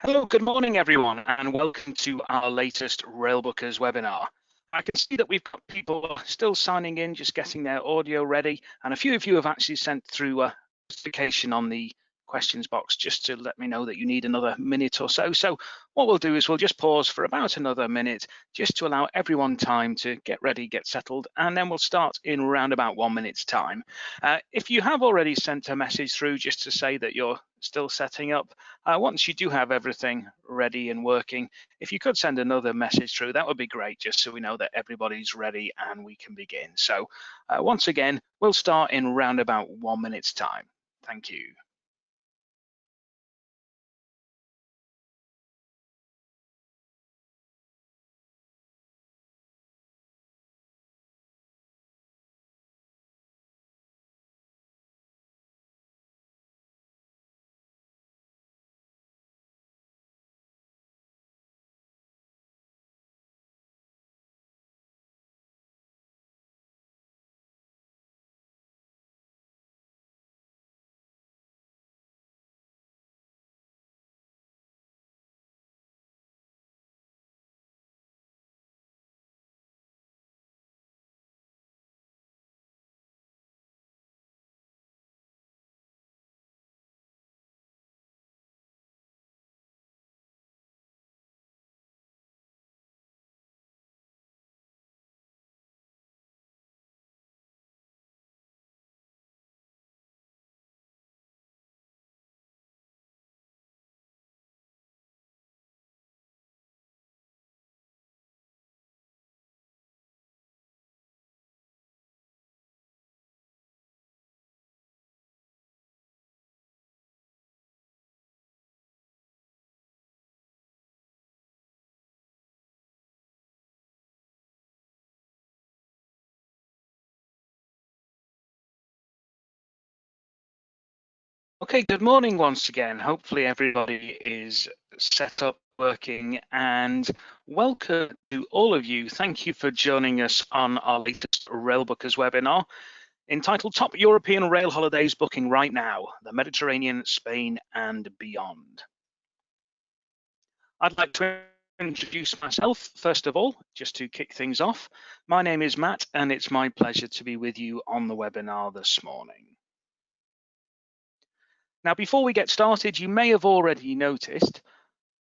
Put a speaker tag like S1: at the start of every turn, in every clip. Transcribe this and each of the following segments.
S1: Hello, good morning, everyone, and welcome to our latest Railbookers webinar. I can see that we've got people still signing in, just getting their audio ready, and a few of you have actually sent through a notification on the questions box just to let me know that you need another minute or so. So what we'll do is we'll just pause for about another minute just to allow everyone time to get ready, get settled, and then we'll start in around about 1 minute's time. If you have already sent a message through just to say that you're still setting up, once you do have everything ready and working, if you could send another message through, that would be great, just so we know that everybody's ready and we can begin. So once again, we'll start in round about 1 minute's time. Thank you. Okay, good morning once again. Hopefully everybody is set up, working, and welcome to all of you. Thank you for joining us on our latest Railbookers webinar entitled Top European Rail Holidays Booking Right Now, the Mediterranean, Spain and Beyond. I'd like to introduce myself first of all, just to kick things off. My name is Matt and it's my pleasure to be with you on the webinar this morning. Now, before we get started, you may have already noticed,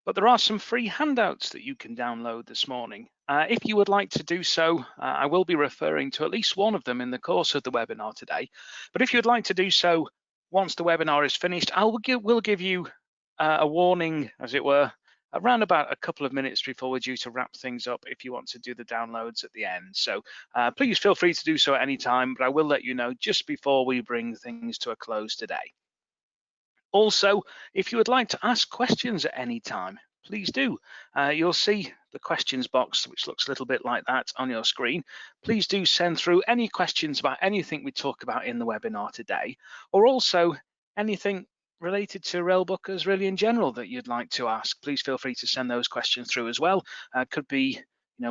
S1: but there are some free handouts that you can download this morning. If you would like to do so, I will be referring to at least one of them in the course of the webinar today. But if you'd like to do so once the webinar is finished, we'll give you a warning, as it were, around about a couple of minutes before we're due to wrap things up if you want to do the downloads at the end. So please feel free to do so at any time, but I will let you know just before we bring things to a close today. Also, if you would like to ask questions at any time, please do. You'll see the questions box, which looks a little bit like that on your screen. Please do send through any questions about anything we talk about in the webinar today, or also anything related to Railbookers really in general that you'd like to ask. Please feel free to send those questions through as well. Could be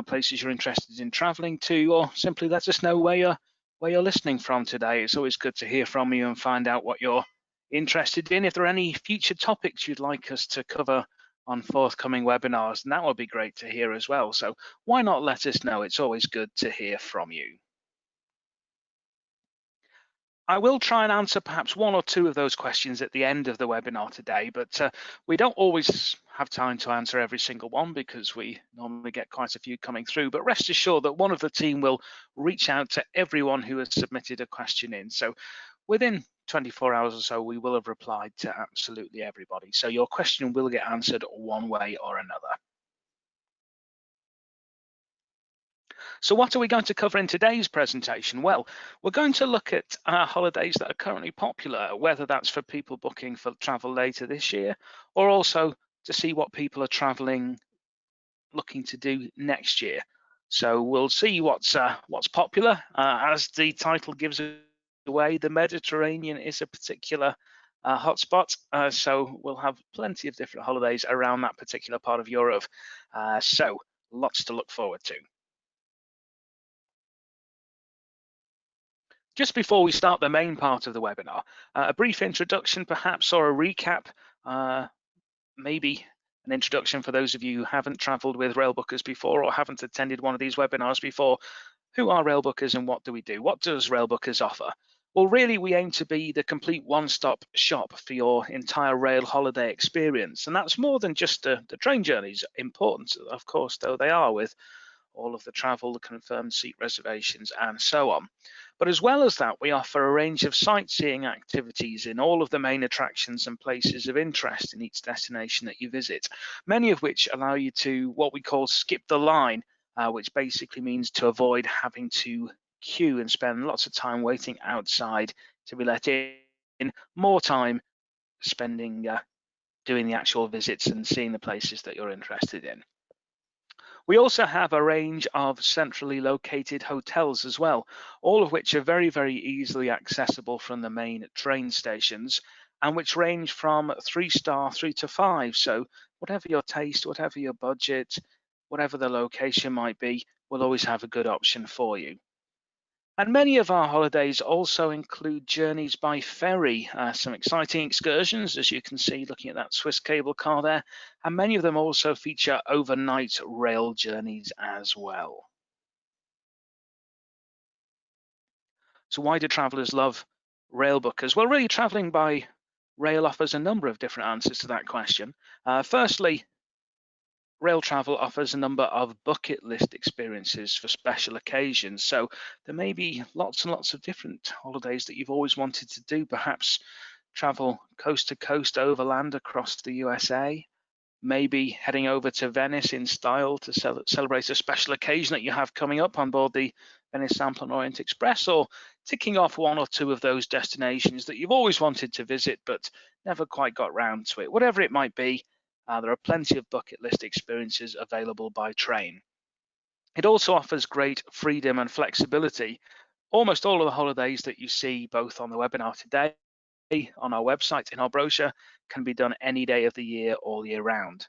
S1: places you're interested in traveling to, or simply let us know where you're listening from today. It's always good to hear from you and find out what you're interested in. If there are any future topics you'd like us to cover on forthcoming webinars, and that would be great to hear as well. So why not let us know? It's always good to hear from you. I will try and answer perhaps one or two of those questions at the end of the webinar today, but we don't always have time to answer every single one because we normally get quite a few coming through. But rest assured that one of the team will reach out to everyone who has submitted a question in. So within 24 hours or so, we will have replied to absolutely everybody. So your question will get answered one way or another. So what are we going to cover in today's presentation? Well, we're going to look at holidays that are currently popular, whether that's for people booking for travel later this year, or also to see what people are looking to do next year. So we'll see what's popular. As the title gives away, the Mediterranean is a particular hotspot, so we'll have plenty of different holidays around that particular part of Europe. So lots to look forward to. Just before we start the main part of the webinar, a brief introduction perhaps, or a recap, maybe an introduction for those of you who haven't travelled with Railbookers before or haven't attended one of these webinars before. Who are Railbookers and what do we do? What does Railbookers offer? Well, really, we aim to be the complete one-stop shop for your entire rail holiday experience. And that's more than just the train journeys, important, of course, though they are, with all of the travel, the confirmed seat reservations, and so on. But as well as that, we offer a range of sightseeing activities in all of the main attractions and places of interest in each destination that you visit, many of which allow you to what we call skip the line, which basically means to avoid having to queue and spend lots of time waiting outside to be let in, more time spending doing the actual visits and seeing the places that you're interested in. We also have a range of centrally located hotels as well, all of which are very, very easily accessible from the main train stations and which range from 3-star through to 5. So whatever your taste, whatever your budget, whatever the location might be, we'll always have a good option for you. And many of our holidays also include journeys by ferry, some exciting excursions, as you can see looking at that Swiss cable car there, and many of them also feature overnight rail journeys as well. So why do travellers love Railbookers? Well, really, travelling by rail offers a number of different answers to that question. Firstly, rail travel offers a number of bucket list experiences for special occasions. So there may be lots and lots of different holidays that you've always wanted to do, perhaps travel coast to coast overland across the USA, maybe heading over to Venice in style to celebrate a special occasion that you have coming up on board the Venice Sample and Orient Express, or ticking off one or two of those destinations that you've always wanted to visit but never quite got round to it. Whatever it might be, there are plenty of bucket list experiences available by train. It also offers great freedom and flexibility. Almost all of the holidays that you see both on the webinar today, on our website, in our brochure, can be done any day of the year, all year round.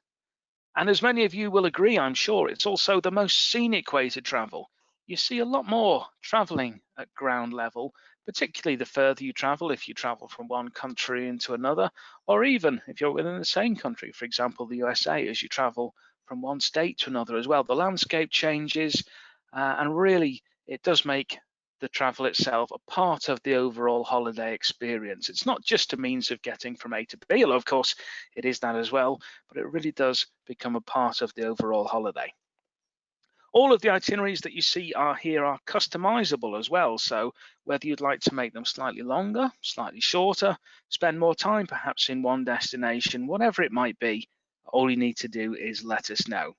S1: And as many of you will agree, I'm sure, it's also the most scenic way to travel. You see a lot more traveling at ground level, particularly the further you travel, if you travel from one country into another, or even if you're within the same country, for example, the USA, as you travel from one state to another as well. The landscape changes, and really it does make the travel itself a part of the overall holiday experience. It's not just a means of getting from A to B, although of course it is that as well, but it really does become a part of the overall holiday. All of the itineraries that you see here are customizable as well. So whether you'd like to make them slightly longer, slightly shorter, spend more time perhaps in one destination, whatever it might be, all you need to do is let us know.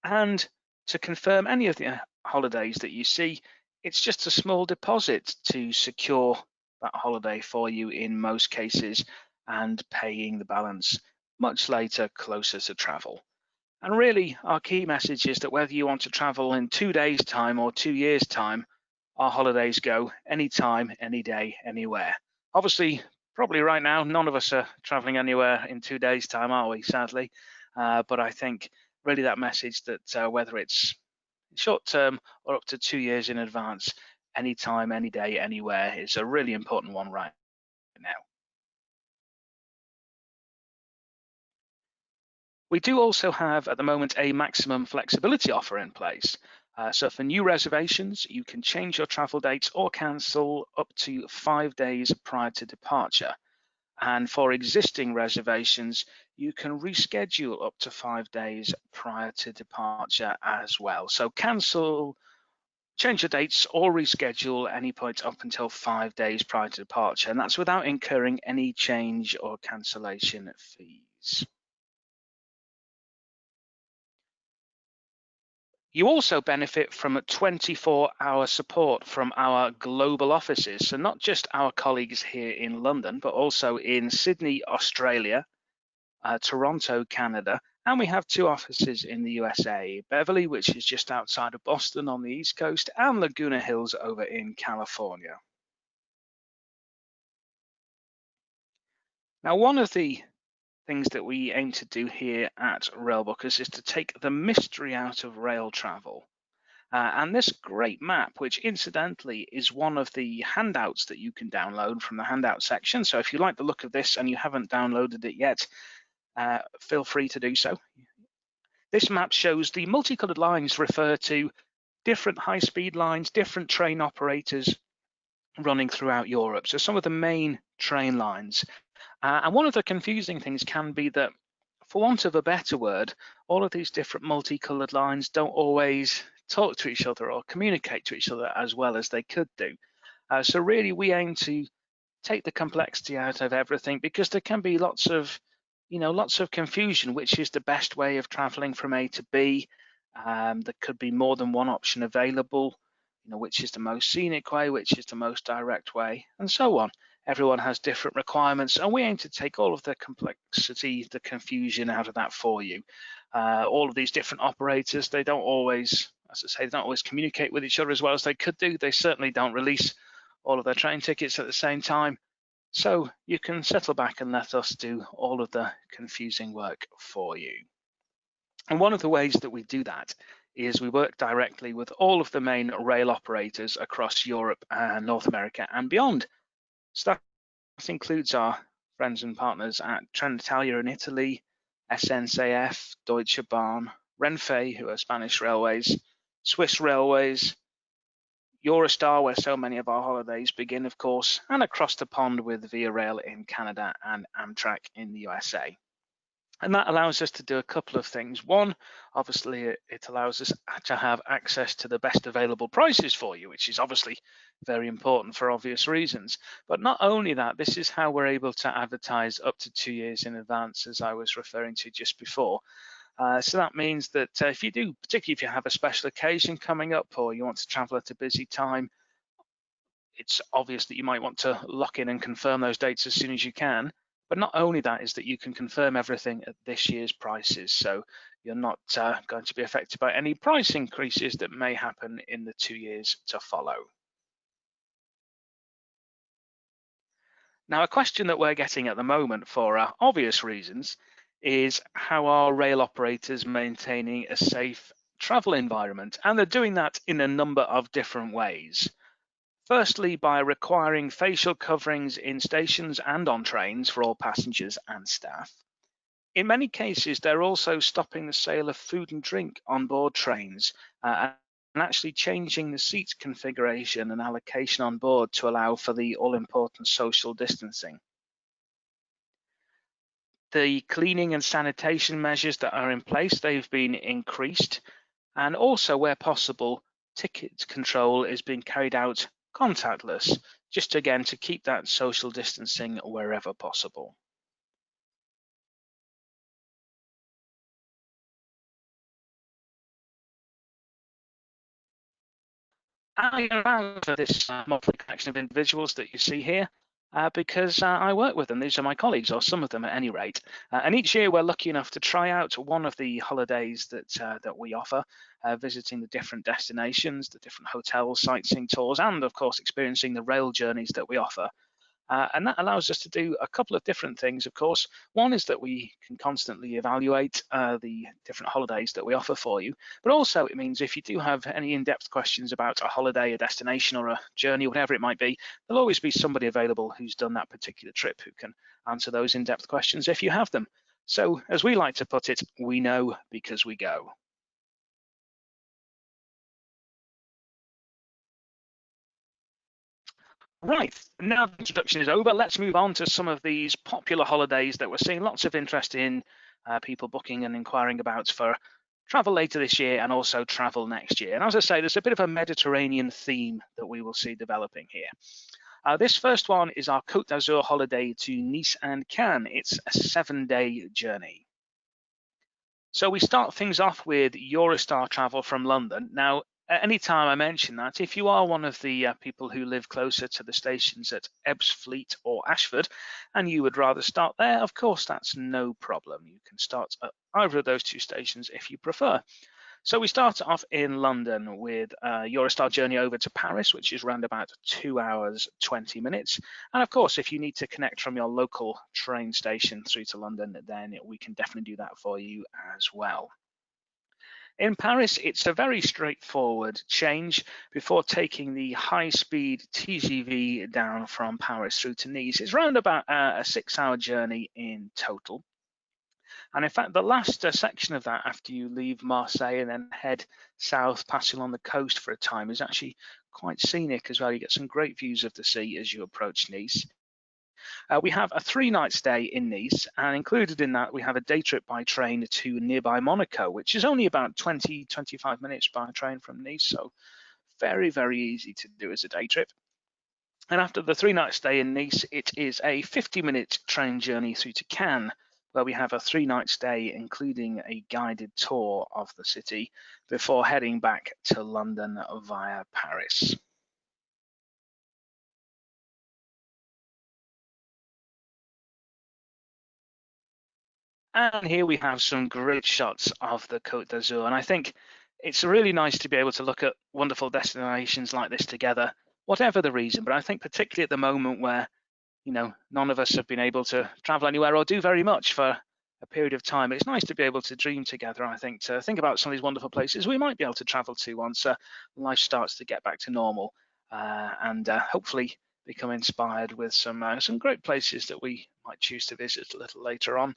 S1: And to confirm any of the holidays that you see, it's just a small deposit to secure that holiday for you in most cases, and paying the balance much later, closer to travel. And really, our key message is that whether you want to travel in 2 days' time or 2 years' time, our holidays go anytime, any day, anywhere. Obviously, probably right now, none of us are traveling anywhere in 2 days' time, are we, sadly? But I think really that message that whether it's short term or up to 2 years in advance, anytime, any day, anywhere, is a really important one right now. We do also have at the moment a maximum flexibility offer in place. So for new reservations, you can change your travel dates or cancel up to 5 days prior to departure. And for existing reservations, you can reschedule up to 5 days prior to departure as well. So cancel, change your dates or reschedule any point up until 5 days prior to departure. And that's without incurring any change or cancellation fees. You also benefit from a 24-hour support from our global offices. So not just our colleagues here in London, but also in Sydney, Australia, Toronto, Canada, and we have 2 offices in the USA, Beverly, which is just outside of Boston on the East Coast, and Laguna Hills over in California. Now, one of the things that we aim to do here at Railbookers is to take the mystery out of rail travel. And this great map, which incidentally is one of the handouts that you can download from the handout section. So if you like the look of this and you haven't downloaded it yet, feel free to do so. This map shows the multicolored lines refer to different high-speed lines, different train operators running throughout Europe. So some of the main train lines. And one of the confusing things can be that, for want of a better word, all of these different multicolored lines don't always talk to each other or communicate to each other as well as they could do. So really we aim to take the complexity out of everything, because there can be lots of confusion, which is the best way of traveling from A to B. There could be more than one option available, which is the most scenic way, which is the most direct way, and so on. Everyone has different requirements, and we aim to take all of the complexity, the confusion out of that for you. All of these different operators, they don't always, as I say, they don't always communicate with each other as well as they could do. They certainly don't release all of their train tickets at the same time. So you can settle back and let us do all of the confusing work for you. And one of the ways that we do that is we work directly with all of the main rail operators across Europe and North America and beyond. So that includes our friends and partners at Trenitalia in Italy, SNCF, Deutsche Bahn, Renfe, who are Spanish railways, Swiss railways, Eurostar, where so many of our holidays begin, of course, and across the pond with Via Rail in Canada and Amtrak in the USA. And that allows us to do a couple of things. One, obviously, it allows us to have access to the best available prices for you, which is obviously very important for obvious reasons. But not only that, this is how we're able to advertise up to 2 years in advance, as I was referring to just before. So that means that if you do, particularly if you have a special occasion coming up or you want to travel at a busy time, it's obvious that you might want to lock in and confirm those dates as soon as you can. But not only that, is that you can confirm everything at this year's prices. So you're not going to be affected by any price increases that may happen in the 2 years to follow. Now, a question that we're getting at the moment, for obvious reasons, is how are rail operators maintaining a safe travel environment? And they're doing that in a number of different ways. Firstly, by requiring facial coverings in stations and on trains for all passengers and staff. In many cases, they're also stopping the sale of food and drink on board trains and actually changing the seat configuration and allocation on board to allow for the all-important social distancing. The cleaning and sanitation measures that are in place, they've been increased, and also where possible, ticket control is being carried out contactless, just again to keep that social distancing wherever possible. I around for this motley collection of individuals that you see here because I work with them. These are my colleagues, or some of them at any rate. And each year we're lucky enough to try out one of the holidays that we offer, visiting the different destinations, the different hotels, sightseeing tours, and of course experiencing the rail journeys that we offer. And that allows us to do a couple of different things, of course. One is that we can constantly evaluate the different holidays that we offer for you. But also it means if you do have any in-depth questions about a holiday, a destination, or a journey, whatever it might be, there'll always be somebody available who's done that particular trip who can answer those in-depth questions if you have them. So as we like to put it, we know because we go. Right, now the introduction is over, let's move on to some of these popular holidays that we're seeing lots of interest in, people booking and inquiring about for travel later this year and also travel next year. And as I say, there's a bit of a Mediterranean theme that we will see developing here. This first one is our Côte d'Azur holiday to Nice and Cannes. It's a 7-day journey. So we start things off with Eurostar travel from London. Now, at any time I mention that, if you are one of the people who live closer to the stations at Ebbsfleet or Ashford, and you would rather start there, of course, that's no problem. You can start at either of those two stations if you prefer. So we start off in London with a Eurostar journey over to Paris, which is around about 2 hours, 20 minutes. And of course, if you need to connect from your local train station through to London, then we can definitely do that for you as well. In Paris, it's a very straightforward change before taking the high-speed TGV down from Paris through to Nice. It's around about a 6-hour journey in total. And in fact, the last section of that, after you leave Marseille and then head south, passing along the coast for a time, is actually quite scenic as well. You get some great views of the sea as you approach Nice. We have a 3-night stay in Nice, and included in that, we have a day trip by train to nearby Monaco, which is only about 20-25 minutes by train from Nice, so very, very easy to do as a day trip. And after the 3-night stay in Nice, it is a 50-minute train journey through to Cannes, where we have a 3-night stay, including a guided tour of the city, before heading back to London via Paris. And here we have some great shots of the Côte d'Azur. And I think it's really nice to be able to look at wonderful destinations like this together, whatever the reason. But I think particularly at the moment where, none of us have been able to travel anywhere or do very much for a period of time, it's nice to be able to dream together, I think, to think about some of these wonderful places we might be able to travel to once life starts to get back to normal, and hopefully become inspired with some great places that we might choose to visit a little later on.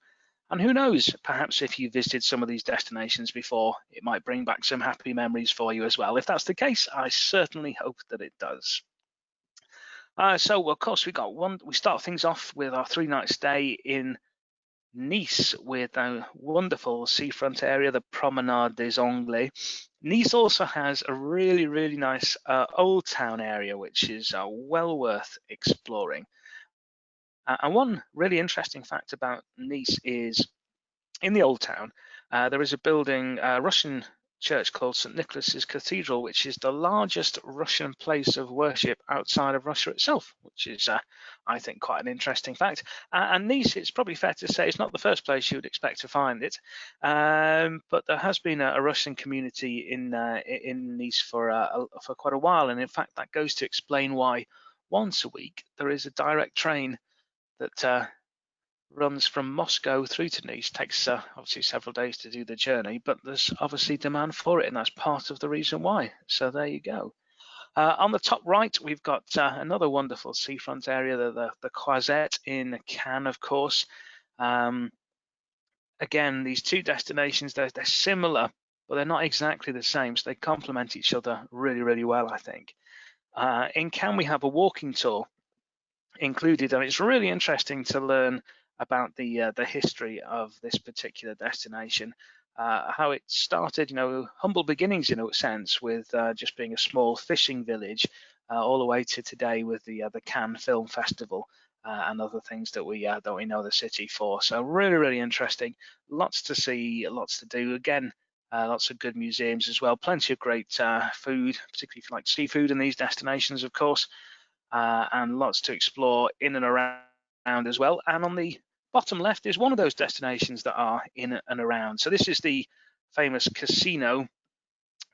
S1: And who knows, perhaps if you visited some of these destinations before, it might bring back some happy memories for you as well. If that's the case, I certainly hope that it does. So, of course, we start things off with our 3-night stay in Nice with a wonderful seafront area, the Promenade des Anglais. Nice also has a really, really nice old town area, which is well worth exploring. And one really interesting fact about Nice is in the old town, there is a building, a Russian church called St. Nicholas's Cathedral, which is the largest Russian place of worship outside of Russia itself, which is, I think, quite an interesting fact. And Nice, it's probably fair to say, it's not the first place you would expect to find it, but there has been a Russian community in Nice for quite a while, and in fact, that goes to explain why once a week there is a direct train that runs from Moscow through to Nice. Takes obviously several days to do the journey, but there's obviously demand for it, and that's part of the reason why. So there you go. On the top right, we've got another wonderful seafront area, the Croisette in Cannes, of course. Again, these two destinations, they're similar, but they're not exactly the same, so they complement each other really, really well, I think. In Cannes, we have a walking tour included, and it's really interesting to learn about the history of this particular destination, how it started, humble beginnings in a sense, with just being a small fishing village, all the way to today with the Cannes Film Festival and other things that we know the city for. So really, really interesting. Lots to see, lots to do. Again, lots of good museums as well. Plenty of great food, particularly if you like seafood in these destinations, of course. And lots to explore in and around as well. And on the bottom left is one of those destinations that are in and around. So this is the famous casino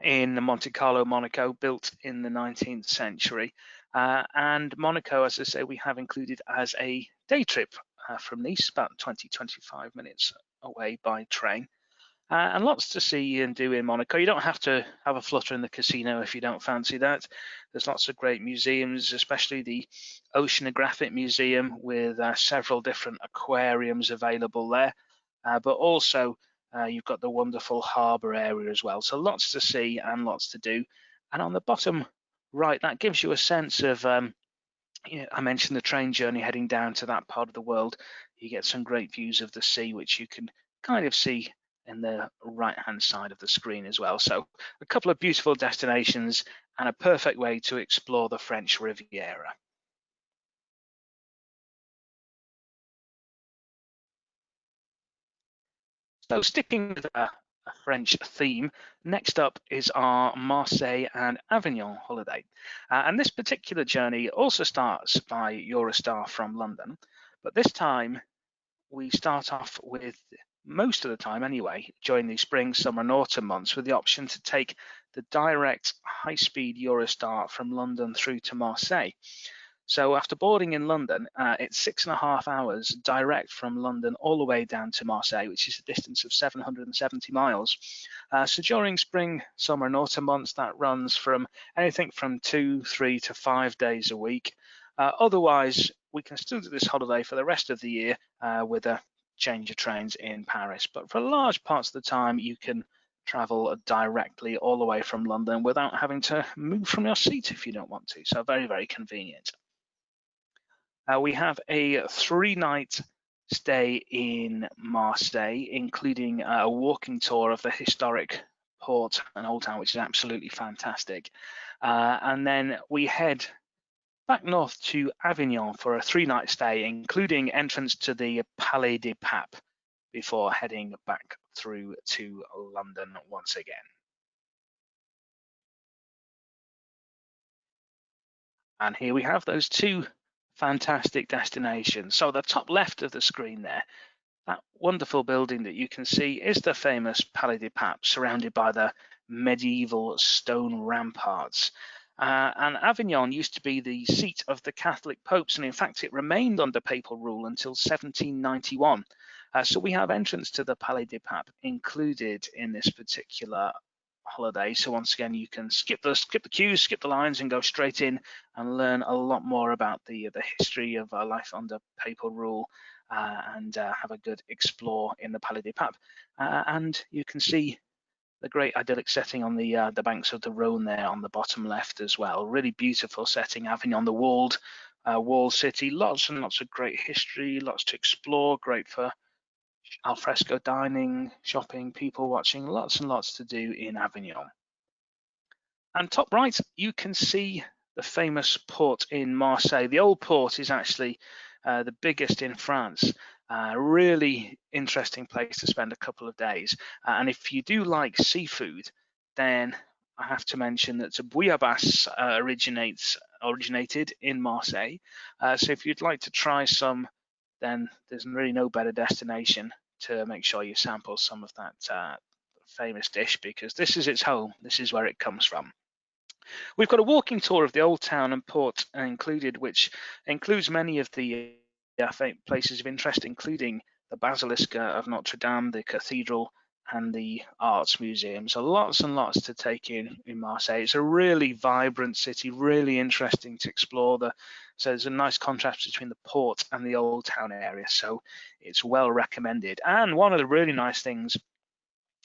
S1: in Monte Carlo, Monaco, built in the 19th century. And Monaco, as I say, we have included as a day trip from Nice, about 20-25 minutes away by train. And lots to see and do in Monaco. You don't have to have a flutter in the casino if you don't fancy that. There's lots of great museums, especially the Oceanographic Museum with several different aquariums available there. But also you've got the wonderful harbour area as well. So lots to see and lots to do. And on the bottom right, that gives you a sense of, I mentioned the train journey heading down to that part of the world. You get some great views of the sea, which you can kind of see in the right-hand side of the screen as well. So a couple of beautiful destinations and a perfect way to explore the French Riviera. So sticking with a French theme, next up is our Marseille and Avignon holiday. And this particular journey also starts by Eurostar from London, but this time we start off with, most of the time anyway, during the spring, summer and autumn months, with the option to take the direct high-speed Eurostar from London through to Marseille. So after boarding in London, it's 6.5 hours direct from London all the way down to Marseille, which is a distance of 770 miles. So during spring, summer and autumn months, that runs from anything from 2, 3 to 5 days a week. Otherwise, we can still do this holiday for the rest of the year with a change your trains in Paris. But for large parts of the time, you can travel directly all the way from London without having to move from your seat if you don't want to. So very, very convenient. We have a 3-night stay in Marseille, including a walking tour of the historic port and Old Town, which is absolutely fantastic. And then we head back north to Avignon for a 3-night stay, including entrance to the Palais des Papes, before heading back through to London once again. And here we have those two fantastic destinations. So the top left of the screen there, that wonderful building that you can see is the famous Palais des Papes, surrounded by the medieval stone ramparts. And Avignon used to be the seat of the Catholic popes, and in fact it remained under papal rule until 1791. So we have entrance to the Palais des Papes included in this particular holiday. So once again, you can skip the queues, skip the lines, and go straight in and learn a lot more about the history of life under papal rule, and have a good explore in the Palais des Papes. And you can see the great idyllic setting on the banks of the Rhone there on the bottom left as well. Really beautiful setting, Avignon, the walled city. Lots and lots of great history, lots to explore, great for alfresco dining, shopping, people watching, lots and lots to do in Avignon. And top right, you can see the famous port in Marseille. The old port is actually the biggest in France. Really interesting place to spend a couple of days. And if you do like seafood, then I have to mention that bouillabaisse originated in Marseille. So if you'd like to try some, then there's really no better destination to make sure you sample some of that famous dish, because this is its home. This is where it comes from. We've got a walking tour of the old town and port included, which includes many of the places of interest, including the Basilica of Notre Dame, the cathedral, and the arts museum. So lots and lots to take in Marseille. It's a really vibrant city, really interesting to explore. So there's a nice contrast between the port and the old town area. So it's well recommended. And one of the really nice things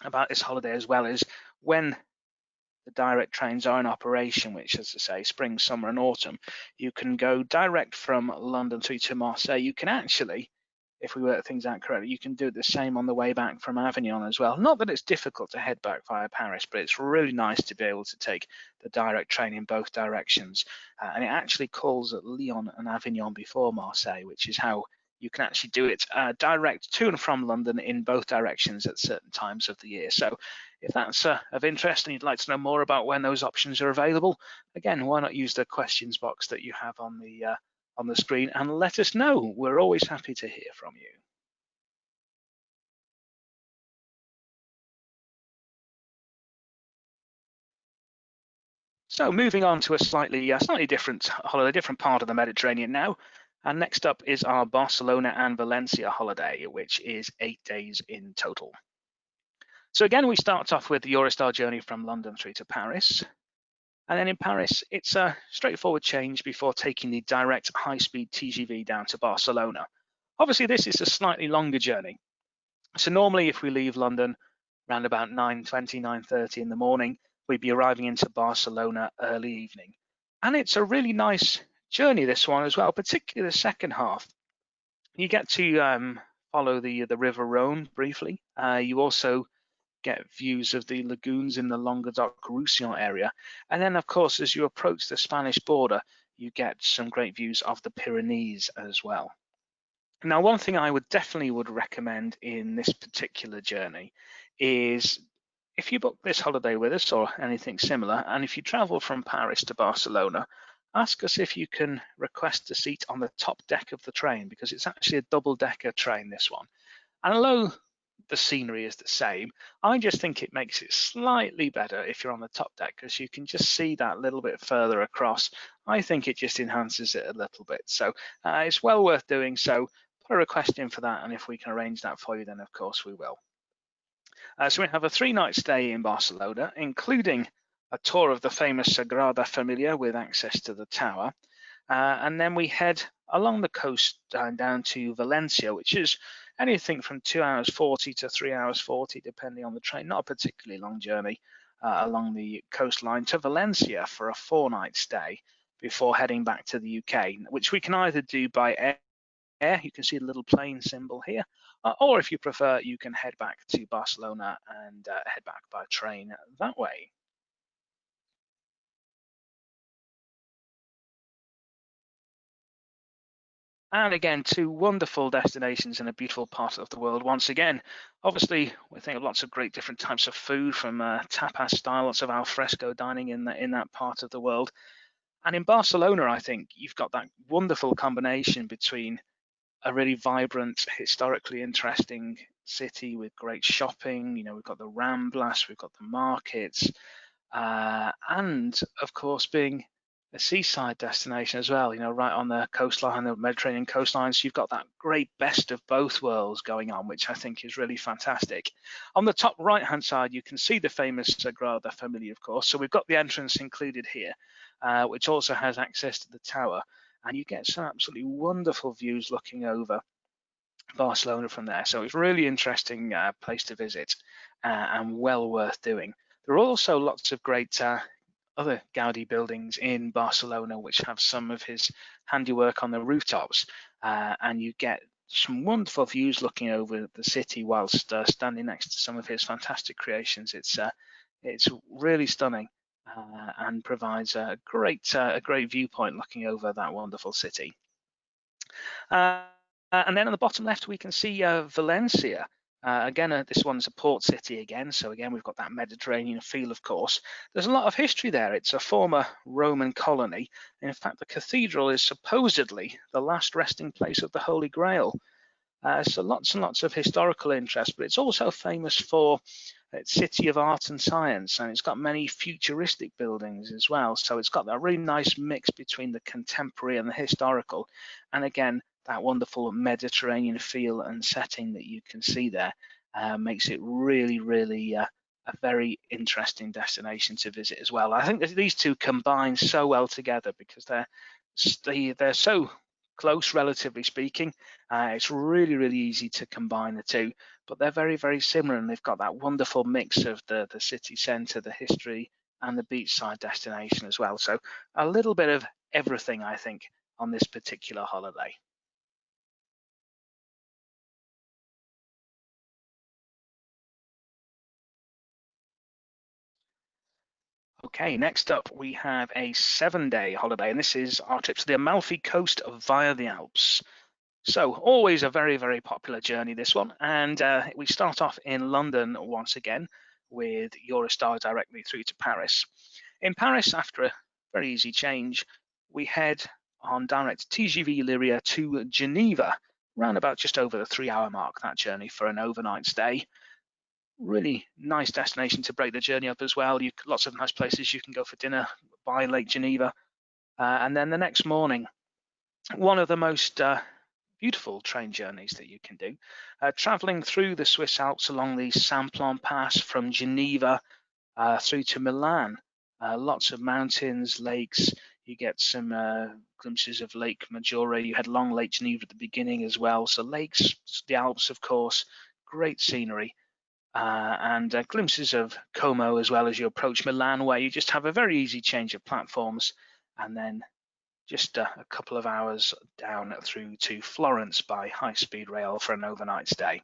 S1: about this holiday as well is when the direct trains are in operation, which, as I say, spring, summer, and autumn, you can go direct from London through to Marseille. You can actually, if we work things out correctly, you can do the same on the way back from Avignon as well. Not that it's difficult to head back via Paris, but it's really nice to be able to take the direct train in both directions. And it actually calls at Lyon and Avignon before Marseille, which is how you can actually do it direct to and from London in both directions at certain times of the year. So if that's of interest and you'd like to know more about when those options are available, again, why not use the questions box that you have on the screen and let us know. We're always happy to hear from you. So moving on to a slightly different holiday, different part of the Mediterranean now. And next up is our Barcelona and Valencia holiday, which is 8 days in total. So again, we start off with the Eurostar journey from London through to Paris. And then in Paris, it's a straightforward change before taking the direct high-speed TGV down to Barcelona. Obviously, this is a slightly longer journey. So normally if we leave London around about 9:20, 9:30 in the morning, we'd be arriving into Barcelona early evening. And it's a really nice journey, this one as well, particularly the second half. You get to follow the River Rhone briefly. You also get views of the lagoons in the Languedoc-Roussillon area. And then, of course, as you approach the Spanish border, you get some great views of the Pyrenees as well. Now, one thing I would definitely recommend in this particular journey is if you book this holiday with us or anything similar, and if you travel from Paris to Barcelona, ask us if you can request a seat on the top deck of the train, because it's actually a double-decker train, this one. And although the scenery is the same, I just think it makes it slightly better if you're on the top deck, because you can just see that little bit further across. I think it just enhances it a little bit. So it's well worth doing. So put a request in for that, and if we can arrange that for you, then of course we will. So we have a 3-night stay in Barcelona, including a tour of the famous Sagrada Familia with access to the tower. And then we head along the coast down to Valencia, which is anything from 2 hours 40 to 3 hours 40, depending on the train. Not a particularly long journey along the coastline to Valencia for a 4-night stay before heading back to the UK, which we can either do by air. You can see the little plane symbol here, or if you prefer, you can head back to Barcelona and head back by train that way. And again, two wonderful destinations in a beautiful part of the world. Once again, obviously, we think of lots of great different types of food, from tapas style, lots of al fresco dining in that part of the world. And in Barcelona, I think you've got that wonderful combination between a really vibrant, historically interesting city with great shopping. You know, we've got the Ramblas, we've got the markets, and of course, being a seaside destination as well, you know, right on the coastline, the Mediterranean coastline. So you've got that great best of both worlds going on, which I think is really fantastic. On the top right-hand side, you can see the famous Sagrada Familia, of course. So we've got the entrance included here, which also has access to the tower. And you get some absolutely wonderful views looking over Barcelona from there. So it's a really interesting place to visit and well worth doing. There are also lots of great other Gaudi buildings in Barcelona, which have some of his handiwork on the rooftops, and you get some wonderful views looking over the city whilst standing next to some of his fantastic creations. It's really stunning and provides a great viewpoint looking over that wonderful city. And then on the bottom left, we can see Valencia. Again, this one's a port city again. So again, we've got that Mediterranean feel, of course. There's a lot of history there. It's a former Roman colony. In fact, the cathedral is supposedly the last resting place of the Holy Grail. So lots and lots of historical interest, but it's also famous for its city of art and science, and it's got many futuristic buildings as well. So it's got that really nice mix between the contemporary and the historical. And again, that wonderful Mediterranean feel and setting that you can see there makes it really, really a very interesting destination to visit as well. I think that these two combine so well together because they're so close, relatively speaking. It's really, really easy to combine the two, but they're very, very similar, and they've got that wonderful mix of the city centre, the history, and the beachside destination as well. So a little bit of everything, I think, on this particular holiday. Okay, next up we have a 7-day holiday, and this is our trip to the Amalfi coast via the Alps. So always a very, very popular journey, this one. And we start off in London once again with Eurostar directly through to Paris. In Paris, after a very easy change, we head on direct TGV Lyria to Geneva, around about just over the 3-hour mark, that journey for an overnight stay. Really nice destination to break the journey up as well. Lots of nice places you can go for dinner by Lake Geneva. And then the next morning, one of the most beautiful train journeys that you can do, traveling through the Swiss Alps along the Simplon Pass from Geneva through to Milan. Lots of mountains, lakes. You get some glimpses of Lake Maggiore. You had long Lake Geneva at the beginning as well. So lakes, the Alps, of course, great scenery. And glimpses of Como as well as you approach Milan, where you just have a very easy change of platforms, and then just a couple of hours down through to Florence by high-speed rail for an overnight stay.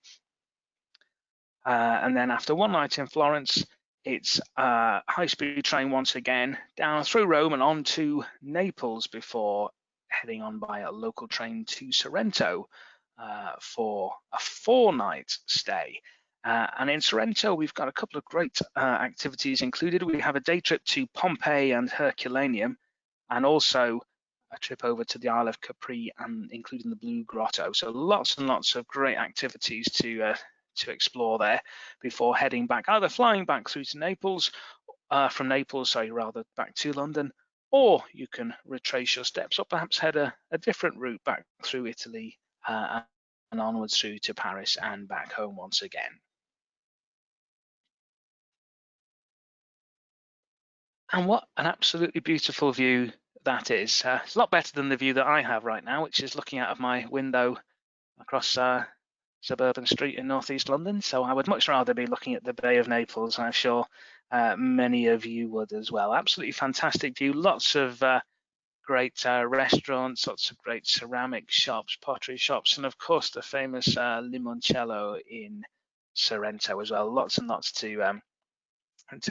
S1: And then after one night in Florence, it's a high-speed train once again down through Rome and on to Naples before heading on by a local train to Sorrento for a 4-night stay. And in Sorrento, we've got a couple of great activities included. We have a day trip to Pompeii and Herculaneum, and also a trip over to the Isle of Capri, and including the Blue Grotto. So lots and lots of great activities to explore there before heading back, either flying back through to Naples, from Naples, sorry, rather back to London, or you can retrace your steps or perhaps head a different route back through Italy and onwards through to Paris and back home once again. And what an absolutely beautiful view that is. It's a lot better than the view that I have right now, which is looking out of my window across suburban street in northeast London. So I would much rather be looking at the Bay of Naples. I'm sure many of you would as well. Absolutely fantastic view. Lots of great restaurants, lots of great ceramic shops, pottery shops, and of course the famous limoncello in Sorrento as well. Lots and lots to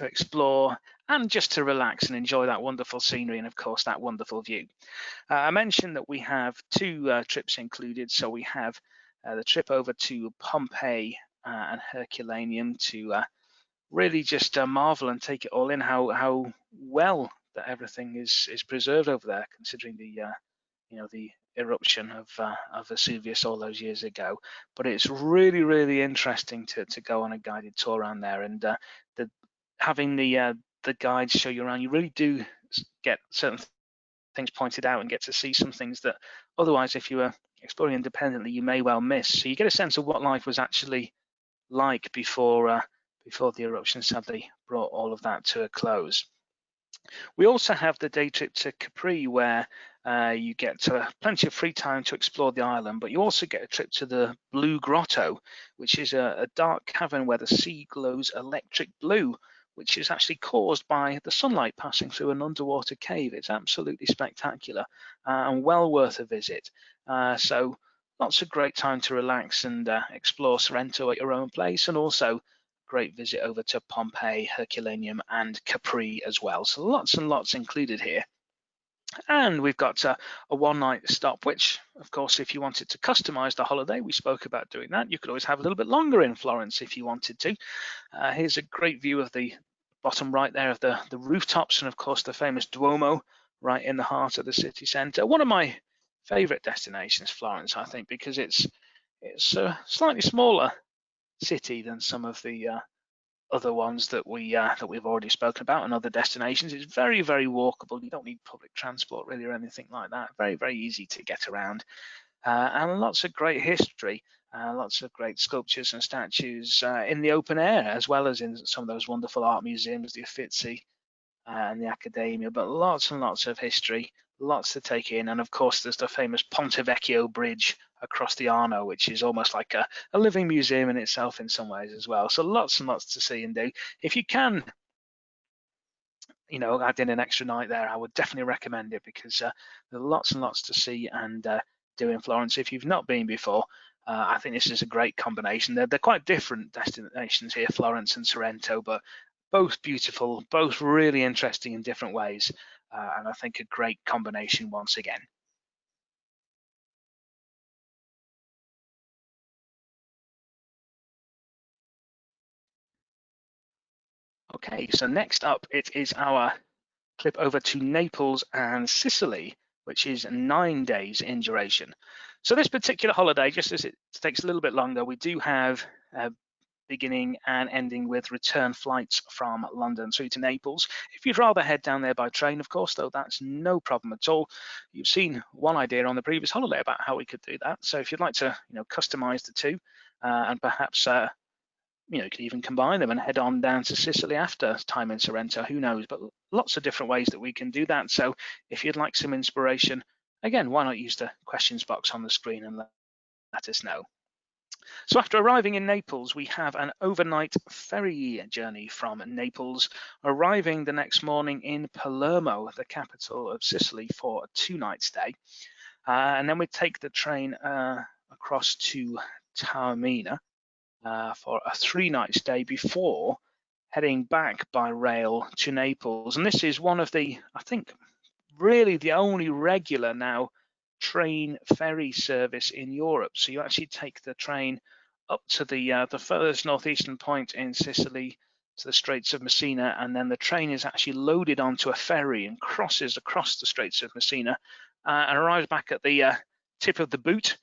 S1: explore and just to relax and enjoy that wonderful scenery and of course that wonderful view. I mentioned that we have two trips included. So we have the trip over to Pompeii and Herculaneum to really just marvel and take it all in how well that everything is preserved over there, considering the eruption of Vesuvius all those years ago. But it's really interesting to go on a guided tour around there, and having the guides show you around, you really do get certain things pointed out and get to see some things that otherwise, if you were exploring independently, you may well miss. So you get a sense of what life was actually like before the eruption sadly brought all of that to a close. We also have the day trip to Capri, where you get plenty of free time to explore the island, but you also get a trip to the Blue Grotto, which is a dark cavern where the sea glows electric blue, which is actually caused by the sunlight passing through an underwater cave. It's absolutely spectacular and well worth a visit. So lots of great time to relax and explore Sorrento at your own place, and also great visit over to Pompeii, Herculaneum, and Capri as well. So lots and lots included here. And we've got a one-night stop, which, of course, if you wanted to customize the holiday, we spoke about doing that. You could always have a little bit longer in Florence if you wanted to. Here's a great view of the bottom right there of the rooftops, and of course the famous Duomo right in the heart of the city centre. One of my favorite destinations, Florence, I think, because it's a slightly smaller city than some of the other ones that we've already spoken about, and other destinations. It's very walkable. You don't need public transport really or anything like that. Very easy to get around, and lots of great history. Lots of great sculptures and statues in the open air, as well as in some of those wonderful art museums, the Uffizi and the Accademia. But lots and lots of history, lots to take in. And of course, there's the famous Ponte Vecchio bridge across the Arno, which is almost like a living museum in itself in some ways as well. So lots and lots to see and do. If you can, add in an extra night there, I would definitely recommend it, because there are lots and lots to see and do in Florence. If you've not been before, I think this is a great combination. They're quite different destinations here, Florence and Sorrento, but both beautiful, both really interesting in different ways, and I think a great combination once again. Okay, so next up, it is our trip over to Naples and Sicily, which is 9 days in duration. So this particular holiday, just as it takes a little bit longer, we do have beginning and ending with return flights from London through to Naples. If you'd rather head down there by train, of course, though, that's no problem at all. You've seen one idea on the previous holiday about how we could do that. So if you'd like to, customize the two, and perhaps you could even combine them and head on down to Sicily after time in Sorrento, who knows? But lots of different ways that we can do that. So if you'd like some inspiration, again, why not use the questions box on the screen and let us know. So after arriving in Naples, we have an overnight ferry journey from Naples, arriving the next morning in Palermo, the capital of Sicily, for a 2-night stay. And then we take the train across to Taormina for a 3-night stay before heading back by rail to Naples. And this is one of the, I think, really the only regular now train ferry service in Europe. So you actually take the train up to the furthest northeastern point in Sicily, to the Straits of Messina, and then the train is actually loaded onto a ferry and crosses across the Straits of Messina and arrives back at the tip of the boot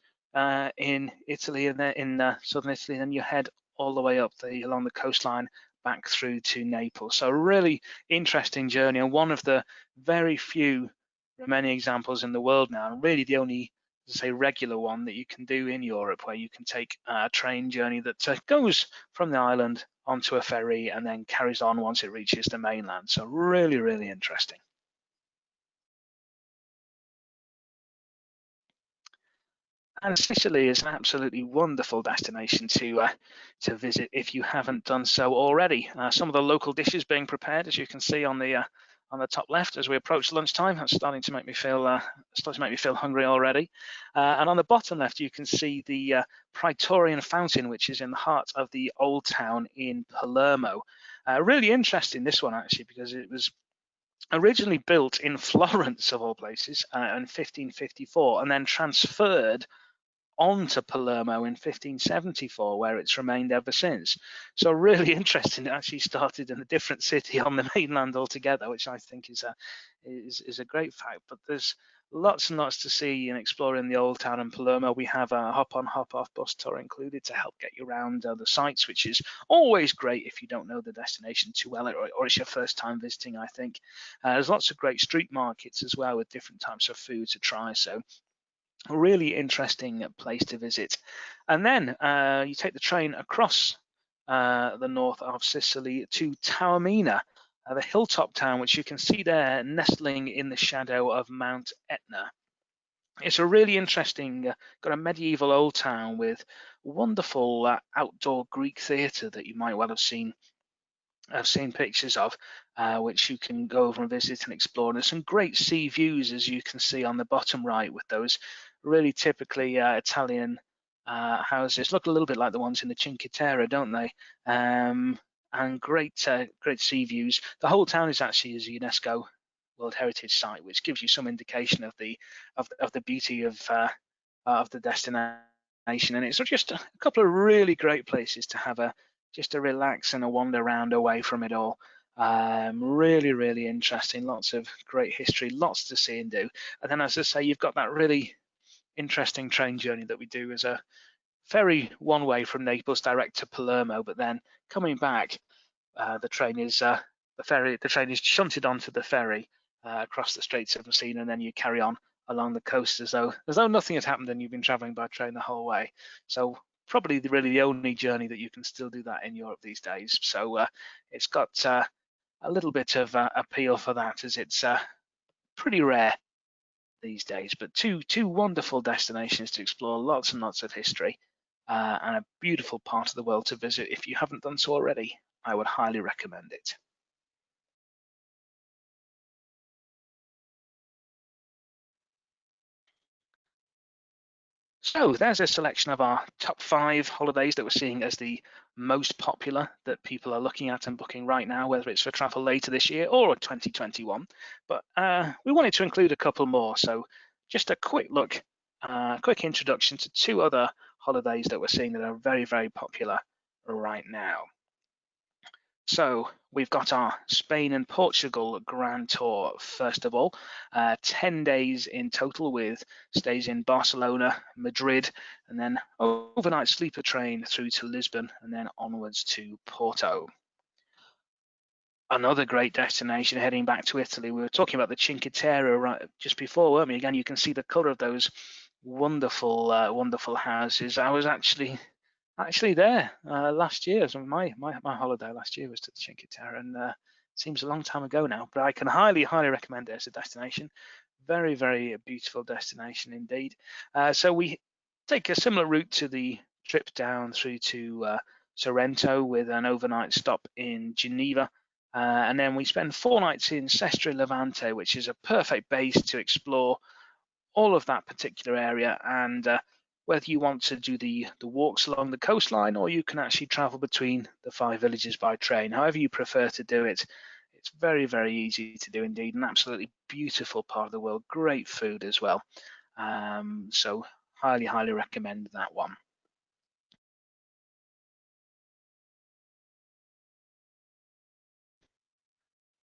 S1: in Italy, and then in southern Italy. And then you head all the way up along the coastline back through to Naples. So a really interesting journey, and one of the very few remaining examples in the world now, and really the only, say, regular one that you can do in Europe, where you can take a train journey that goes from the island onto a ferry and then carries on once it reaches the mainland. So really interesting. And Sicily is an absolutely wonderful destination to visit if you haven't done so already. Some of the local dishes being prepared, as you can see on the top left, as we approach lunchtime. That's starting to make me feel hungry already. And on the bottom left, you can see the Praetorian Fountain, which is in the heart of the old town in Palermo. Really interesting, this one actually, because it was originally built in Florence, of all places, in 1554, and then transferred on to Palermo in 1574, where it's remained ever since. So really interesting. It actually started in a different city on the mainland altogether, which I think is a great fact. But there's lots and lots to see and explore in the old town in Palermo. We have a hop-on, hop-off bus tour included to help get you around the sites, which is always great if you don't know the destination too well, or it's your first time visiting, I think. There's lots of great street markets as well with different types of food to try. So a really interesting place to visit. And then you take the train across the north of Sicily to Taormina, the hilltop town, which you can see there nestling in the shadow of Mount Etna. It's a really interesting, got a medieval old town with wonderful outdoor Greek theatre that you might well have seen. I've seen pictures of, which you can go over and visit and explore. And there's some great sea views, as you can see on the bottom right, with those really typically Italian houses. Look a little bit like the ones in the Cinque Terre, don't they? And great sea views. The whole town is actually a UNESCO World Heritage Site, which gives you some indication of the beauty of the destination. And it's just a couple of really great places to have just a relax and a wander around away from it all. Really, really interesting. Lots of great history, lots to see and do. And then, as I say, you've got that really interesting train journey that we do as a ferry one way from Naples direct to Palermo, but then coming back, the train is shunted onto the ferry across the Straits of Messina, and then you carry on along the coast as though nothing had happened and you've been traveling by train the whole way. So probably really the only journey that you can still do that in Europe these days. So it's got a little bit of appeal for that, as it's pretty rare these days. But two wonderful destinations to explore, lots and lots of history, and a beautiful part of the world to visit. If you haven't done so already, I would highly recommend it. So there's a selection of our top 5 holidays that we're seeing as the most popular that people are looking at and booking right now, whether it's for travel later this year or 2021. But we wanted to include a couple more. So just a quick look, quick introduction to 2 other holidays that we're seeing that are very, very popular right now. So we've got our Spain and Portugal Grand Tour, first of all, 10 days in total with stays in Barcelona, Madrid, and then overnight sleeper train through to Lisbon and then onwards to Porto. Another great destination heading back to Italy. We were talking about the Cinque Terre right just before, weren't we? Again, you can see the colour of those wonderful, wonderful houses. I was actually there last year. So my holiday last year was to the Cinque Terre, and seems a long time ago now, but I can highly recommend it as a destination. Very, very beautiful destination indeed. So we take a similar route to the trip down through to Sorrento with an overnight stop in Geneva. And then we spend 4 nights in Sestri Levante, which is a perfect base to explore all of that particular area. And whether you want to do the walks along the coastline, or you can actually travel between the 5 villages by train, however you prefer to do it. It's very, very easy to do indeed. An absolutely beautiful part of the world. Great food as well. So highly recommend that one.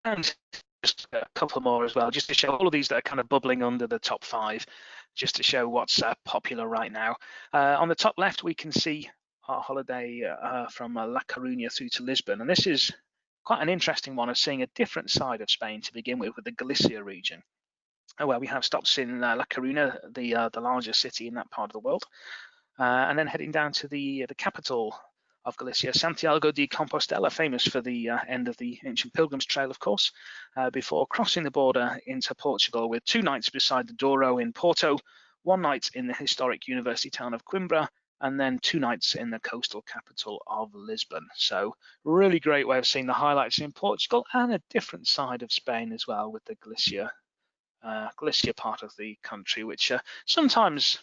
S1: And just a couple more as well, just to show all of these that are kind of bubbling under the top 5, just to show what's popular right now. On the top left, we can see our holiday from La Coruña through to Lisbon. And this is quite an interesting one of seeing a different side of Spain to begin with the Galicia region, where we have stops in La Coruña, the largest city in that part of the world, and then heading down to the capital of Galicia, Santiago de Compostela, famous for the end of the ancient Pilgrim's Trail, of course, before crossing the border into Portugal with 2 nights beside the Douro in Porto, 1 night in the historic university town of Coimbra, and then 2 nights in the coastal capital of Lisbon. So really great way of seeing the highlights in Portugal and a different side of Spain as well, with the Galicia part of the country, which sometimes,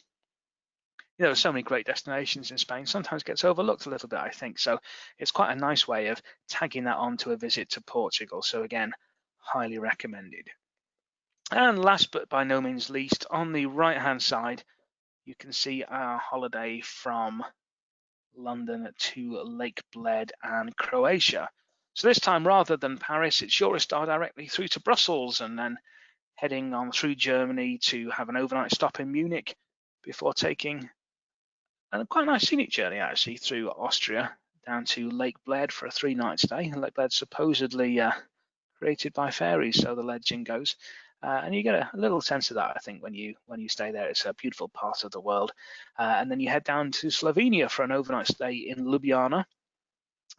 S1: there's so many great destinations in Spain, sometimes gets overlooked a little bit, I think. So it's quite a nice way of tagging that on to a visit to Portugal. So again, highly recommended. And last but by no means least, on the right hand side, you can see our holiday from London to Lake Bled and Croatia. So this time, rather than Paris, it's Eurostar directly through to Brussels, and then heading on through Germany to have an overnight stop in Munich before taking a quite nice scenic journey actually through Austria down to Lake Bled for a 3-night stay. Lake Bled supposedly created by fairies, so the legend goes. And you get a little sense of that, I think, when you stay there. It's a beautiful part of the world. And then you head down to Slovenia for an overnight stay in Ljubljana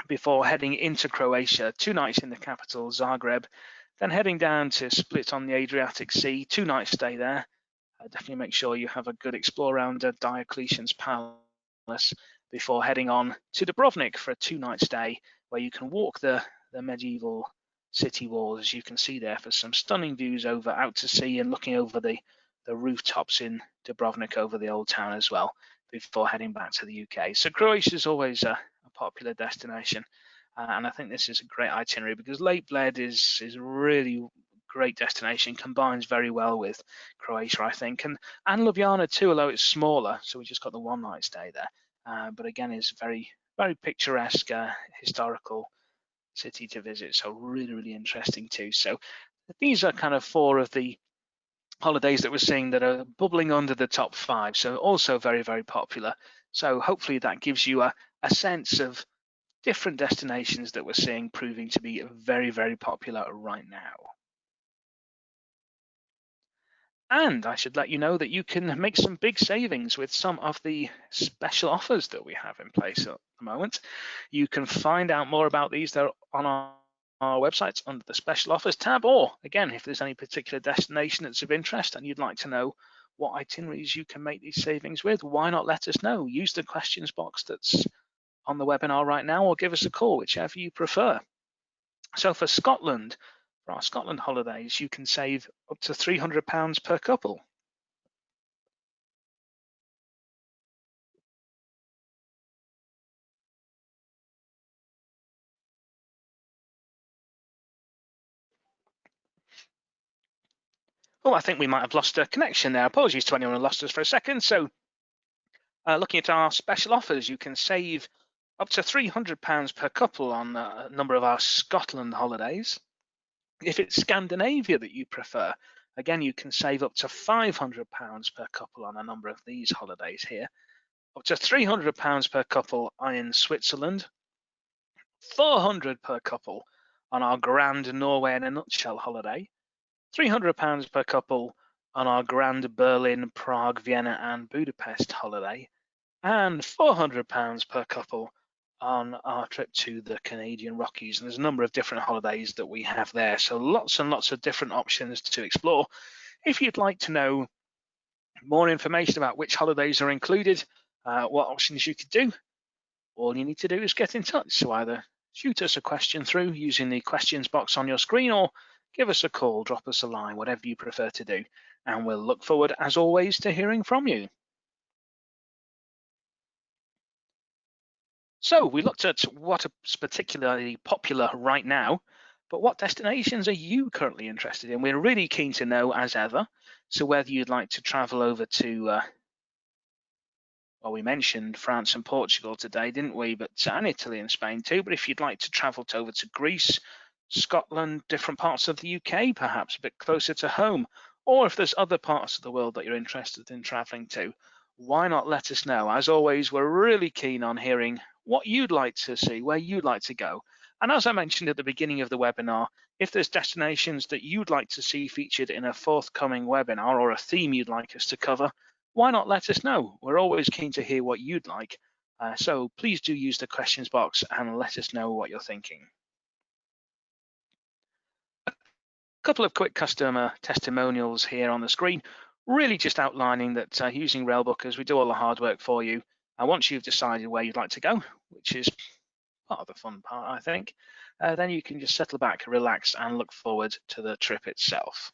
S1: before heading into Croatia, 2 nights in the capital, Zagreb, then heading down to Split on the Adriatic Sea, 2-night stay there. Definitely make sure you have a good explore around Diocletian's Palace before heading on to Dubrovnik for a 2-night stay, where you can walk the medieval city walls, as you can see there, for some stunning views over out to sea and looking over the rooftops in Dubrovnik over the old town as well, before heading back to the UK. So Croatia is always a popular destination, and I think this is a great itinerary because Lake Bled is a really great destination, combines very well with Croatia, I think, and Ljubljana too, although it's smaller, so we just got the 1-night stay there, but again is very, very picturesque, historical city to visit, so really interesting too. So these are kind of 4 of the holidays that we're seeing that are bubbling under the top 5, so also very popular. So hopefully that gives you a sense of different destinations that we're seeing proving to be very popular right now. And I should let you know that you can make some big savings with some of the special offers that we have in place at the moment. You can find out more about these. They're on our website under the special offers tab, or again, if there's any particular destination that's of interest and you'd like to know what itineraries you can make these savings with, why not let us know? Use the questions box that's on the webinar right now, or give us a call, whichever you prefer. So for Scotland, for our Scotland holidays, you can save up to £300 per couple. Oh, I think we might have lost a connection there. Apologies to anyone who lost us for a second. So looking at our special offers, you can save up to £300 per couple on a number of our Scotland holidays. If it's Scandinavia that you prefer, again, you can save up to £500 per couple on a number of these holidays here. Up to £300 per couple in Switzerland, £400 per couple on our Grand Norway in a Nutshell holiday, £300 per couple on our Grand Berlin, Prague, Vienna and Budapest holiday, and £400 per couple on our trip to the Canadian Rockies. And there's a number of different holidays that we have there, so lots and lots of different options to explore. If you'd like to know more information about which holidays are included, what options you could do, all you need to do is get in touch. So either shoot us a question through using the questions box on your screen, or give us a call, drop us a line, whatever you prefer to do. And we'll look forward, as always, to hearing from you. So we looked at what is particularly popular right now, but what destinations are you currently interested in? We're really keen to know, as ever. So whether you'd like to travel over to, well, we mentioned France and Portugal today, didn't we? But and Italy and Spain too. But if you'd like to travel over to Greece, Scotland, different parts of the UK, perhaps a bit closer to home, or if there's other parts of the world that you're interested in traveling to, why not let us know? As always, we're really keen on hearing what you'd like to see, where you'd like to go. And as I mentioned at the beginning of the webinar, if there's destinations that you'd like to see featured in a forthcoming webinar or a theme you'd like us to cover, why not let us know? We're always keen to hear what you'd like. So please do use the questions box and let us know what you're thinking. A couple of quick customer testimonials here on the screen. Really just outlining that using Railbookers, we do all the hard work for you. And once you've decided where you'd like to go, which is part of the fun part, I think, then you can just settle back, relax, and look forward to the trip itself.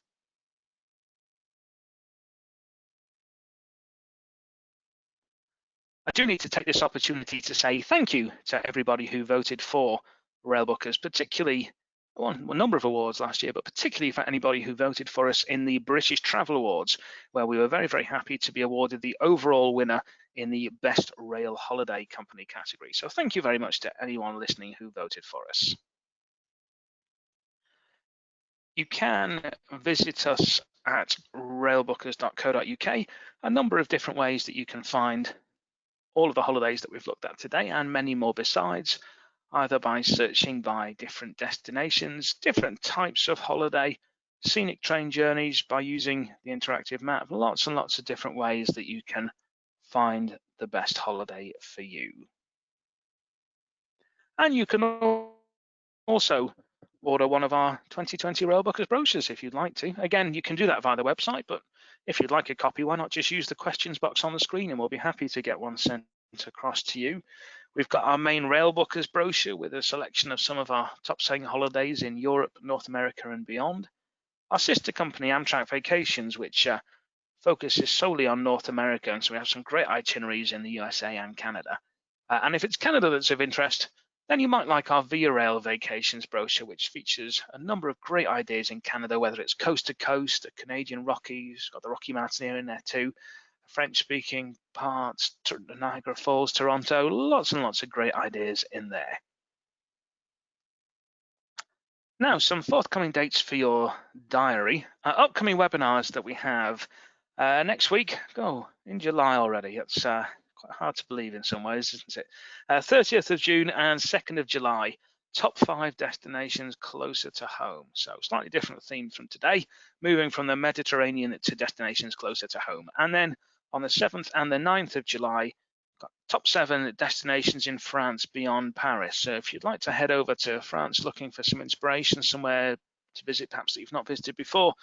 S1: I do need to take this opportunity to say thank you to everybody who voted for Railbookers, particularly won a number of awards last year, but particularly for anybody who voted for us in the British Travel Awards, where we were very, very happy to be awarded the overall winner in the Best Rail Holiday Company category. So thank you very much to anyone listening who voted for us. You can visit us at railbookers.co.uk, a number of different ways that you can find all of the holidays that we've looked at today and many more besides, either by searching by different destinations, different types of holiday, scenic train journeys, by using the interactive map, lots and lots of different ways that you can find the best holiday for you. And you can also order one of our 2020 Railbookers brochures if you'd like to. Again, you can do that via the website, but if you'd like a copy, why not just use the questions box on the screen and we'll be happy to get one sent across to you. We've got our main Railbookers brochure with a selection of some of our top selling holidays in Europe, North America and beyond. Our sister company, Amtrak Vacations, which focuses solely on North America, and so we have some great itineraries in the USA and Canada. And if it's Canada that's of interest, then you might like our Via Rail Vacations brochure, which features a number of great ideas in Canada, whether it's coast to coast, the Canadian Rockies, got the Rocky Mountains in there too, French-speaking parts, Niagara Falls, Toronto, lots and lots of great ideas in there. Now, some forthcoming dates for your diary. Upcoming webinars that we have next week. In July already. It's quite hard to believe in some ways, isn't it? 30th of June and 2nd of July. Top 5 destinations closer to home. So slightly different theme from today, moving from the Mediterranean to destinations closer to home. And then on the 7th and the 9th of July, got top 7 destinations in France beyond Paris. So if you'd like to head over to France looking for some inspiration, somewhere to visit perhaps that you've not visited before,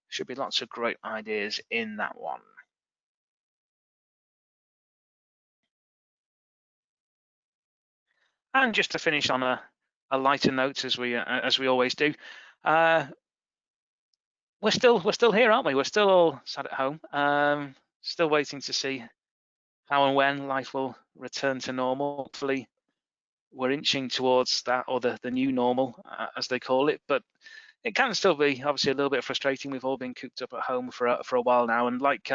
S1: should be lots of great ideas in that one. And just to finish on a lighter note, as we always do, we're still here, aren't we? We're still all sat at home, still waiting to see how and when life will return to normal. Hopefully, we're inching towards that, or the new normal, as they call it. But it can still be obviously a little bit frustrating. We've all been cooped up at home for a while now, and like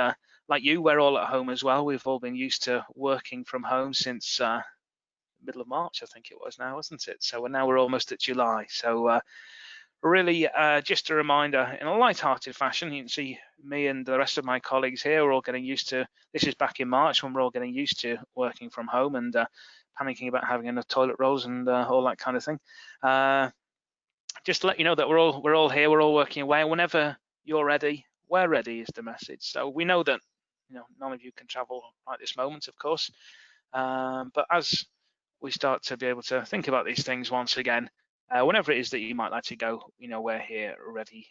S1: you, we're all at home as well. We've all been used to working from home since middle of March, I think it was now, wasn't it? So now we're almost at July. So really just a reminder, in a light-hearted fashion, you can see me and the rest of my colleagues here, we're all getting used to, this is back in March when we're all getting used to working from home and panicking about having enough toilet rolls and all that kind of thing. Just to let you know that we're all here, we're all working away. Whenever you're ready, we're ready is the message. So we know that none of you can travel right this moment, of course, but as we start to be able to think about these things once again, whenever it is that you might like to go, we're here ready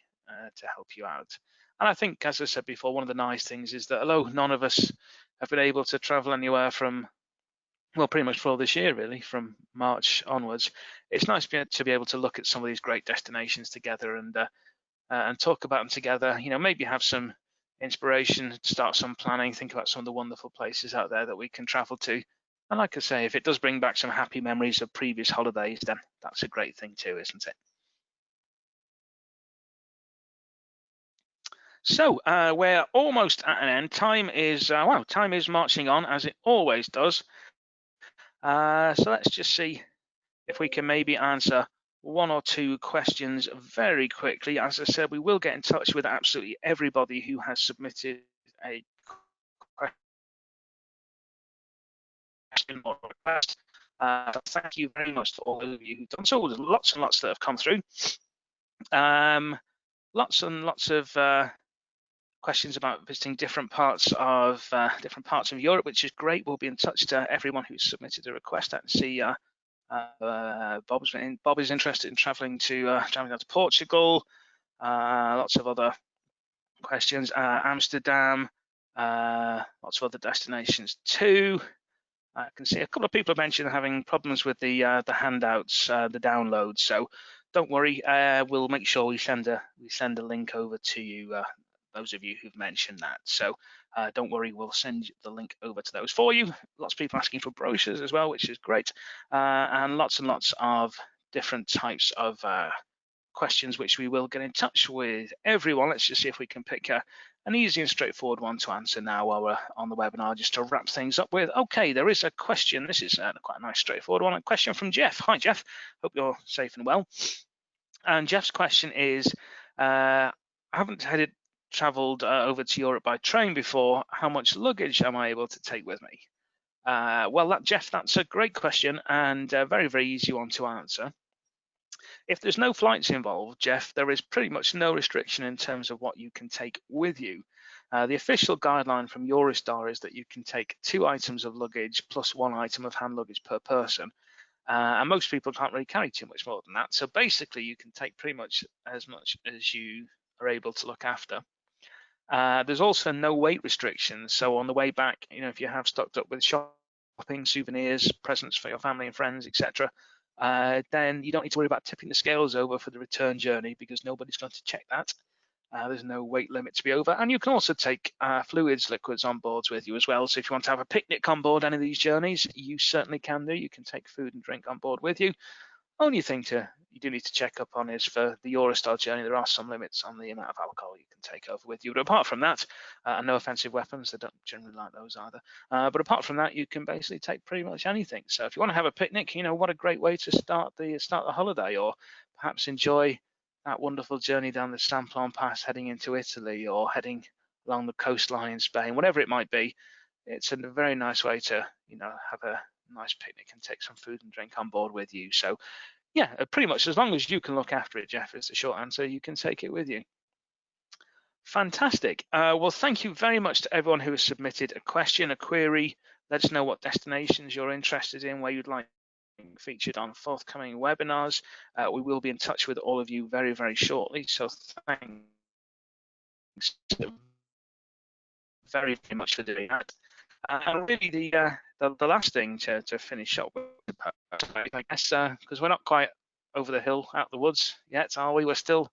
S1: to help you out. And I think, as I said before, one of the nice things is that although none of us have been able to travel anywhere from, well, pretty much for all this year, really, from March onwards, it's nice to be able to look at some of these great destinations together and talk about them together. Maybe have some inspiration, start some planning, think about some of the wonderful places out there that we can travel to. And like I say, if it does bring back some happy memories of previous holidays, then that's a great thing too, isn't it? So we're almost at an end. Time is marching on as it always does. So let's just see if we can maybe answer one or two questions very quickly. As I said, we will get in touch with absolutely everybody who has submitted a question or request. Thank you very much to all of you who've done so. There's lots and lots that have come through. Lots and lots of questions about visiting different parts of Europe, which is great. We'll be in touch to everyone who's submitted a request. I can see Bob is interested in traveling down to Portugal. Lots of other questions. Amsterdam, lots of other destinations too. I can see a couple of people have mentioned having problems with the handouts, the downloads. So don't worry, we'll make sure we send a link over to you. Those of you who've mentioned that. So don't worry, we'll send the link over to those for you. Lots of people asking for brochures as well, which is great, and lots of different types of questions which we will get in touch with everyone. Let's just see if we can pick an easy and straightforward one to answer now while we're on the webinar, just to wrap things up with. Okay, there is a question. This is quite a nice straightforward one. A question from Jeff. Hi Jeff, hope you're safe and well. And Jeff's question is, I haven't travelled over to Europe by train before. How much luggage am I able to take with me? Well, Jeff, that's a great question and a very, very easy one to answer. If there's no flights involved, Jeff, there is pretty much no restriction in terms of what you can take with you. The official guideline from Eurostar is that you can take 2 items of luggage plus 1 item of hand luggage per person. And most people can't really carry too much more than that. So basically, you can take pretty much as you are able to look after. There's also no weight restrictions. So on the way back, if you have stocked up with shopping, souvenirs, presents for your family and friends, etc., then you don't need to worry about tipping the scales over for the return journey, because nobody's going to check that. There's no weight limit to be over. And you can also take liquids on board with you as well. So if you want to have a picnic on board any of these journeys, you certainly can do. You can take food and drink on board with you. Only thing you do need to check up on is for the Eurostar journey, there are some limits on the amount of alcohol you can take over with you. But apart from that, and no offensive weapons, they don't generally like those either. But apart from that, you can basically take pretty much anything. So if you want to have a picnic, what a great way to start the holiday, or perhaps enjoy that wonderful journey down the Simplon Pass heading into Italy, or heading along the coastline in Spain, whatever it might be. It's a very nice way to, have a nice picnic and take some food and drink on board with you. So yeah, pretty much as long as you can look after it, Jeff, is the short answer. You can take it with you. Fantastic. Well, thank you very much to everyone who has submitted a question, a query. Let us know what destinations you're interested in, where you'd like featured on forthcoming webinars. We will be in touch with all of you very, very shortly. So thanks very, very much for doing that. And really the last thing to finish up with, I guess, because we're not quite over the hill, out the woods yet, are we? We're still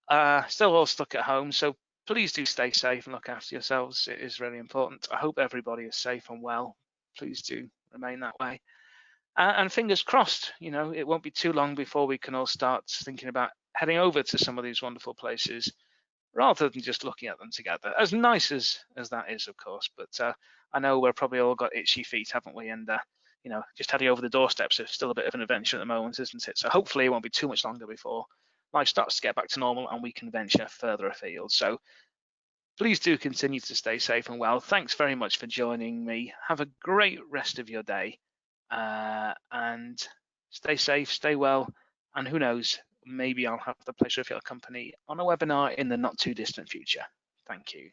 S1: all stuck at home. So please do stay safe and look after yourselves. It is really important. I hope everybody is safe and well. Please do remain that way. And fingers crossed, it won't be too long before we can all start thinking about heading over to some of these wonderful places, rather than just looking at them together. As nice as that is, of course, but I know we're probably all got itchy feet, haven't we? And just heading over the doorsteps is still a bit of an adventure at the moment, isn't it? So hopefully it won't be too much longer before life starts to get back to normal and we can venture further afield. So please do continue to stay safe and well. Thanks very much for joining me. Have a great rest of your day, and stay safe, stay well, and who knows, maybe I'll have the pleasure of your company on a webinar in the not too distant future. Thank you.